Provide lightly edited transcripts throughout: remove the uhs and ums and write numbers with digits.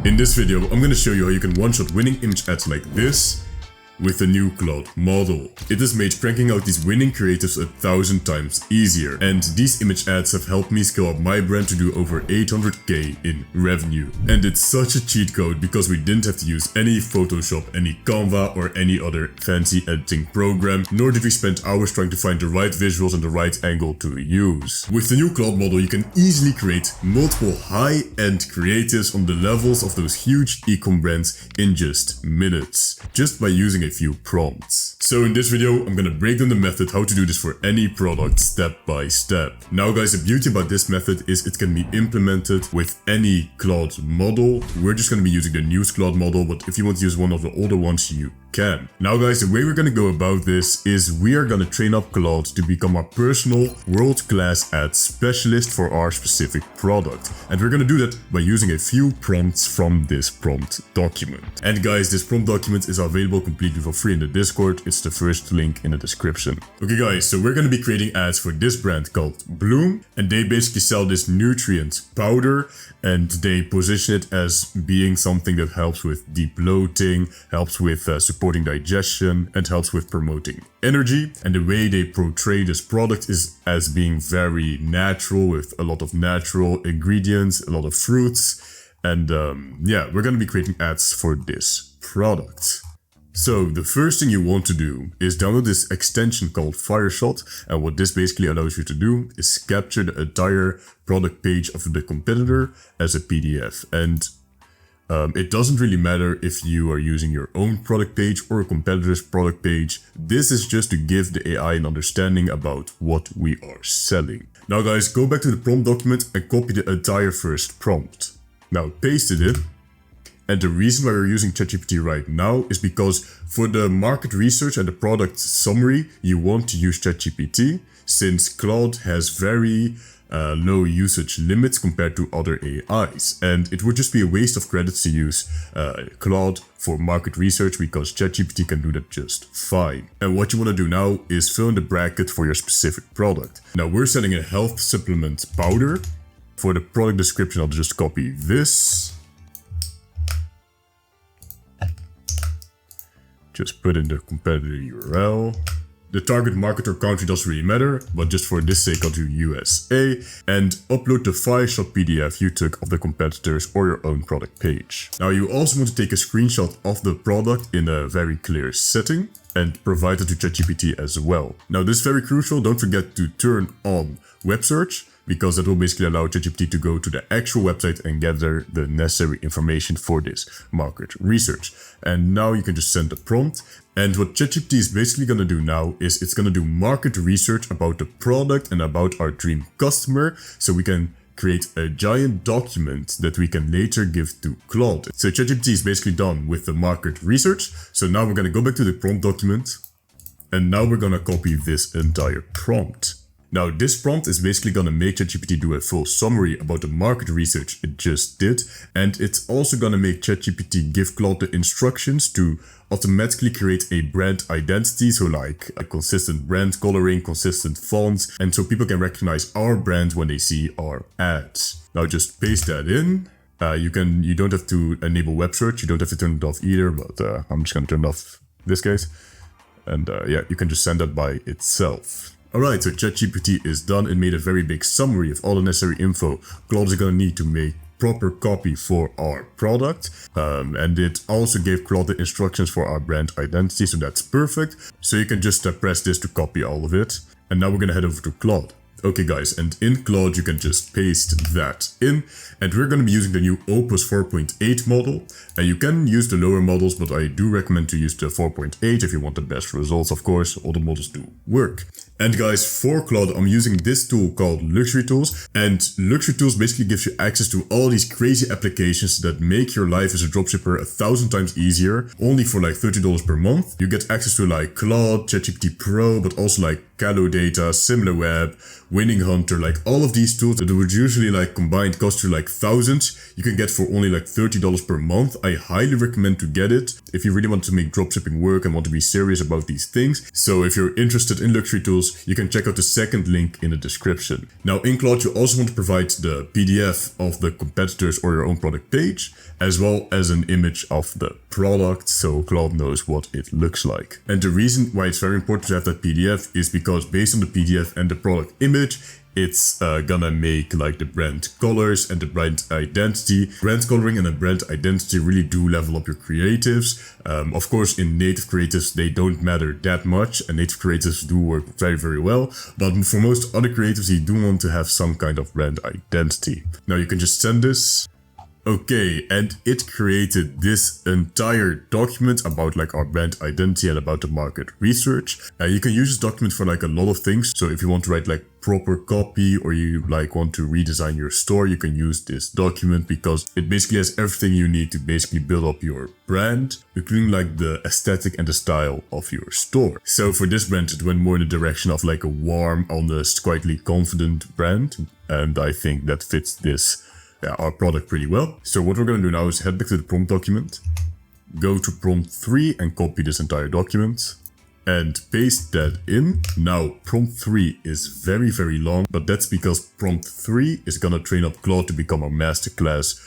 In this video, I'm gonna show you how you can one-shot winning image ads like this with the new Claude model. It has made cranking out these winning creatives 1,000 times easier, and these image ads have helped me scale up my brand to do over 800k in revenue. And it's such a cheat code because we didn't have to use any Photoshop, any Canva or any other fancy editing program, nor did we spend hours trying to find the right visuals and the right angle to use. With the new Claude model, you can easily create multiple high-end creatives on the levels of those huge e-com brands in just minutes, just by using a few prompts. So in this video, I'm gonna break down the method how to do this for any product step by step. Now guys, the beauty about this method is it can be implemented with any Claude model. We're just gonna be using the newest Claude model, but if you want to use one of the older ones, you can. Now guys, the way we're gonna go about this is we are gonna train up Claude to become our personal world-class ad specialist for our specific product. And we're gonna do that by using a few prompts from this prompt document. And guys, this prompt document is available completely for free in the Discord. It's the first link in the description. Okay guys, so we're gonna be creating ads for this brand called Bloom, and they basically sell this nutrient powder, and they position it as being something that helps with deep bloating, helps with supporting digestion, and helps with promoting energy. And the way they portray this product is as being very natural, with a lot of natural ingredients, a lot of fruits, and yeah, we're gonna be creating ads for this product. So the first thing you want to do is download this extension called Fireshot, and what this basically allows you to do is capture the entire product page of the competitor as a PDF. And it doesn't really matter if you are using your own product page or a competitor's product page. This is just to give the AI an understanding about what we are selling. Now guys, go back to the prompt document and copy the entire first prompt. Now paste it in. And the reason why we're using ChatGPT right now is because for the market research and the product summary, you want to use ChatGPT, since Claude has very low usage limits compared to other AIs. And it would just be a waste of credits to use Claude for market research, because ChatGPT can do that just fine. And what you want to do now is fill in the bracket for your specific product. Now we're selling a health supplement powder. For the product description, I'll just copy this. Just put in the competitor URL. The target market or country doesn't really matter, but just for this sake I'll do USA, and upload the Fireshot PDF you took of the competitors or your own product page. Now you also want to take a screenshot of the product in a very clear setting and provide it to ChatGPT as well. Now this is very crucial, don't forget to turn on web search, because that will basically allow ChatGPT to go to the actual website and gather the necessary information for this market research. And now you can just send the prompt. And what ChatGPT is basically going to do now is it's going to do market research about the product and about our dream customer, so we can create a giant document that we can later give to Claude. So ChatGPT is basically done with the market research. So now we're going to go back to the prompt document, and now we're going to copy this entire prompt. Now this prompt is basically gonna make ChatGPT do a full summary about the market research it just did, and it's also gonna make ChatGPT give Claude the instructions to automatically create a brand identity, so like a consistent brand coloring, consistent fonts, and so people can recognize our brand when they see our ads. Now just paste that in. You don't have to enable web search, you don't have to turn it off either, but I'm just gonna turn it off in this case. And yeah, you can just send that by itself. Alright, so ChatGPT is done and made a very big summary of all the necessary info Claude is going to need to make proper copy for our product. And it also gave Claude the instructions for our brand identity, so that's perfect. So you can just press this to copy all of it. And now we're going to head over to Claude. Okay guys, and in Claude you can just paste that in, and we're going to be using the new Opus 4.8 model. And you can use the lower models, but I do recommend to use the 4.8 if you want the best results, of course. All the models do work. And guys, for Claude, I'm using this tool called Luxury Tools, and Luxury Tools basically gives you access to all these crazy applications that make your life as a dropshipper 1,000 times easier, only for like $30 per month. You get access to like Claude, ChatGPT Pro, but also like Calo Data, SimilarWeb, Winning Hunter, like all of these tools that would usually like combined cost you like thousands, you can get for only like $30 per month. I highly recommend to get it. if you really want to make dropshipping work and want to be serious about these things. So if you're interested in luxury tools, you can check out the second link in the description. Now in Claude, you also want to provide the PDF of the competitors or your own product page, as well as an image of the product, so Claude knows what it looks like. And the reason why it's very important to have that PDF is because based on the PDF and the product image, it's gonna make like the brand colors and the brand identity. Brand coloring and the brand identity really do level up your creatives. Of course, in native creatives, they don't matter that much, and native creatives do work very, very well. But for most other creatives, you do want to have some kind of brand identity. Now you can just send this. Okay, and it created this entire document about like our brand identity and about the market research. You can use this document for like a lot of things. So if you want to write like proper copy, or you like want to redesign your store, you can use this document because it basically has everything you need to basically build up your brand, including like the aesthetic and the style of your store. So for this brand, it went more in the direction of like a warm, honest, quietly confident brand. And I think that fits this our product pretty well. So what we're going to do now is head back to the prompt document, go to prompt 3 and copy this entire document and paste that in. Now prompt 3 is very, very long, but that's because prompt 3 is going to train up Claude to become a masterclass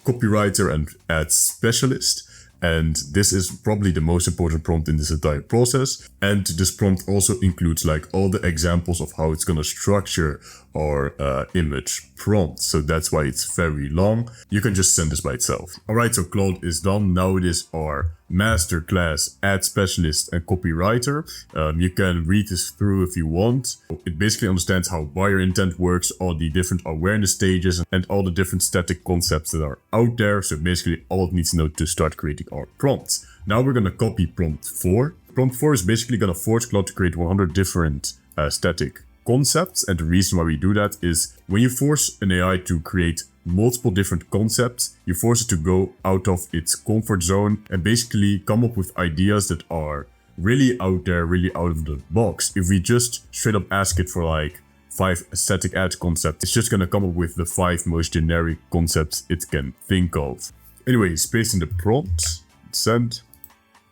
copywriter and ad specialist. And this is probably the most important prompt in this entire process. And this prompt also includes like all the examples of how it's going to structure our image prompt. So that's why it's very long. You can just send this by itself. All right, so Claude is done. Now it is our masterclass ad specialist and copywriter. You can read this through if you want. It basically understands how buyer intent works, all the different awareness stages, and all the different static concepts that are out there. So basically all it needs to know to start creating our prompts. Now we're going to copy prompt 4. Prompt 4 is basically going to force Claude to create 100 different static concepts. And the reason why we do that is when you force an AI to create multiple different concepts, you force it to go out of its comfort zone and basically come up with ideas that are really out there, really out of the box. If we just straight up ask it for like 5 static ad concepts, it's just going to come up with the 5 most generic concepts it can think of. Anyways, paste in the prompt, send.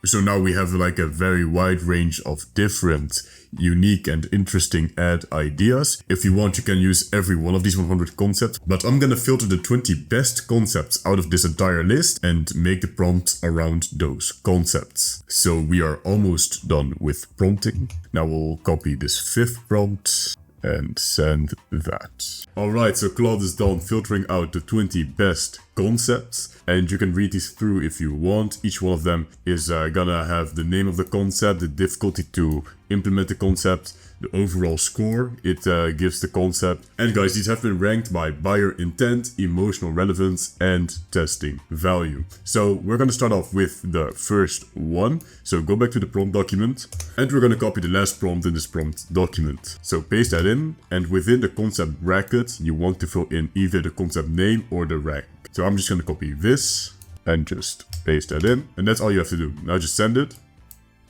So now we have like a very wide range of different unique and interesting ad ideas. If you want, you can use every one of these 100 concepts, but I'm gonna filter the 20 best concepts out of this entire list and make the prompt around those concepts. So we are almost done with prompting. Now we'll copy this 5th prompt and send that. Alright, so Claude is done filtering out the 20 best concepts, and you can read these through if you want. Each one of them is gonna have the name of the concept, the difficulty to implement the concept, the overall score it gives the concept. And guys, these have been ranked by buyer intent, emotional relevance, and testing value. So we're gonna start off with the first one. So go back to the prompt document, and we're gonna copy the last prompt in this prompt document. So paste that in, and within the concept bracket, you want to fill in either the concept name or the rank. So I'm just gonna copy this and just paste that in, and that's all you have to do. Now just send it.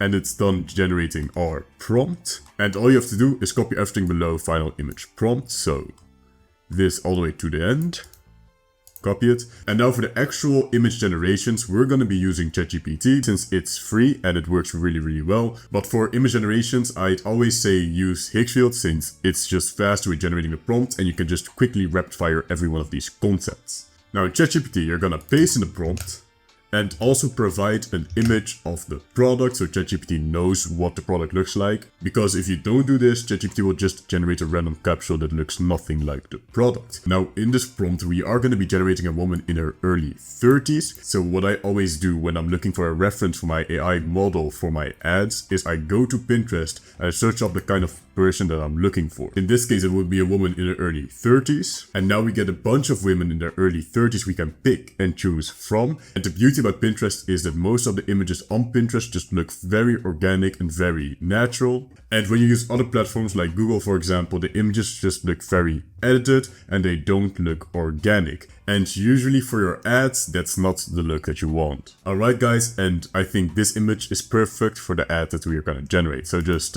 And it's done generating our prompt. And all you have to do is copy everything below final image prompt. So this all the way to the end. Copy it. And now for the actual image generations, we're going to be using ChatGPT since it's free and it works really, really well. But for image generations, I'd always say use Higgsfield since it's just faster with generating the prompt and you can just quickly rapid fire every one of these concepts. Now in ChatGPT, you're going to paste in the prompt and also provide an image of the product so ChatGPT knows what the product looks like. Because if you don't do this, ChatGPT will just generate a random capsule that looks nothing like the product. Now in this prompt, we are going to be generating a woman in her early 30s. So what I always do when I'm looking for a reference for my AI model for my ads is I go to Pinterest and I search up the kind of person that I'm looking for. In this case, it would be a woman in her early 30s. And now we get a bunch of women in their early 30s we can pick and choose from. And the beauty about Pinterest is that most of the images on Pinterest just look very organic and very natural. And when you use other platforms like Google, for example, the images just look very edited and they don't look organic. And usually for your ads, that's not the look that you want. Alright guys, and I think this image is perfect for the ad that we are going to generate. So just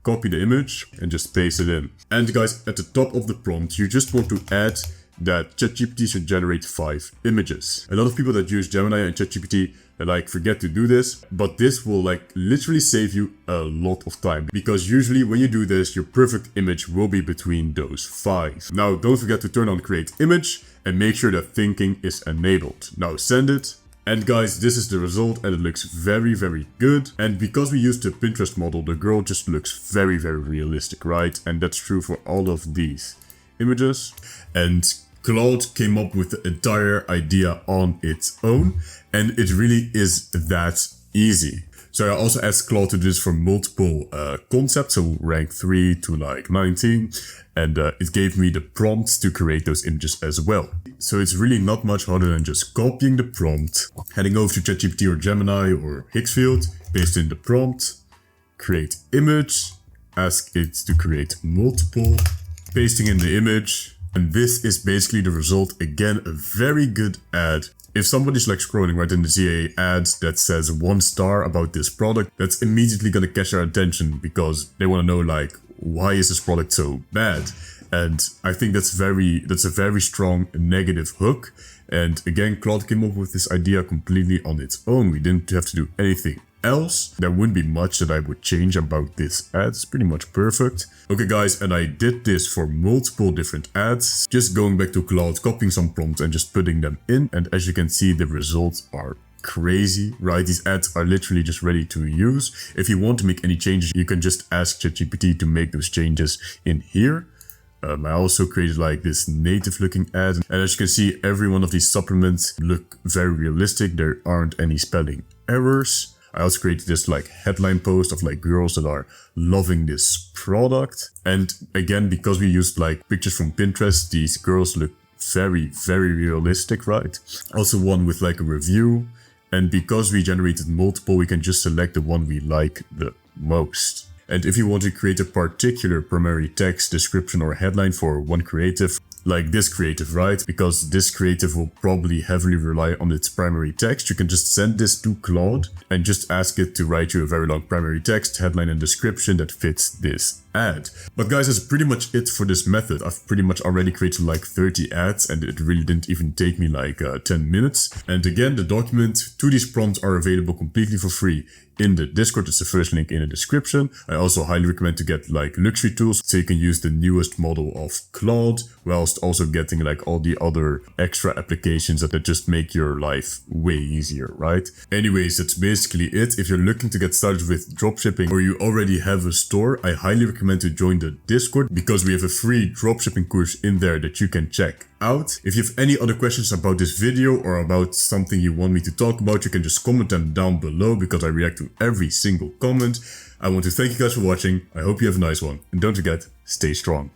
copy the image and just paste it in. And guys, at the top of the prompt, you just want to add that ChatGPT should generate 5 images. A lot of people that use Gemini and ChatGPT like forget to do this, but this will like literally save you a lot of time, because usually when you do this, your perfect image will be between those 5. Now don't forget to turn on create image and make sure that thinking is enabled. Now send it. And guys, this is the result, and it looks very, very good. And because we used the Pinterest model, the girl just looks very, very realistic, right? And that's true for all of these images. And Claude came up with the entire idea on its own, and it really is that easy. So I also asked Claude to do this for multiple concepts, so rank 3 to like 19, and it gave me the prompts to create those images as well. So it's really not much harder than just copying the prompt, heading over to ChatGPT or Gemini or Higgsfield, paste in the prompt, create image, ask it to create multiple, pasting in the image, and this is basically the result. Again, a very good ad. If somebody's like scrolling right in the CA ads that says 1 star about this product, that's immediately gonna catch their attention because they want to know like, why is this product so bad? And I think that's a very strong negative hook. And again, Claude came up with this idea completely on its own. We didn't have to do anything else. There wouldn't be much that I would change about this ad. It's pretty much perfect. Okay guys, and I did this for multiple different ads. Just going back to Claude, copying some prompts and just putting them in. And as you can see, the results are crazy, right? These ads are literally just ready to use. If you want to make any changes, you can just ask ChatGPT to make those changes in here. I also created like this native looking ad, and as you can see, every one of these supplements look very realistic. There aren't any spelling errors. I also created this like headline post of like girls that are loving this product. And again, because we used like pictures from Pinterest, these girls look very, very realistic, right? Also one with like a review. And because we generated multiple, we can just select the one we like the most. And if you want to create a particular primary text, description or headline for one creative, like this creative, right? Because this creative will probably heavily rely on its primary text. You can just send this to Claude and just ask it to write you a very long primary text, headline and description that fits this ad. But guys, that's pretty much it for this method. I've pretty much already created like 30 ads, and it really didn't even take me like 10 minutes. And again, the document to these prompts are available completely for free in the Discord. It's the first link in the description. I also highly recommend to get like luxury tools so you can use the newest model of Claude, whilst also getting like all the other extra applications that just make your life way easier, right? Anyways, that's basically it. If you're looking to get started with dropshipping or you already have a store, I highly recommend to join the Discord because we have a free dropshipping course in there that you can check out. If you have any other questions about this video or about something you want me to talk about, you can just comment them down below because I react to every single comment. I want to thank you guys for watching. I hope you have a nice one. And don't forget, stay strong.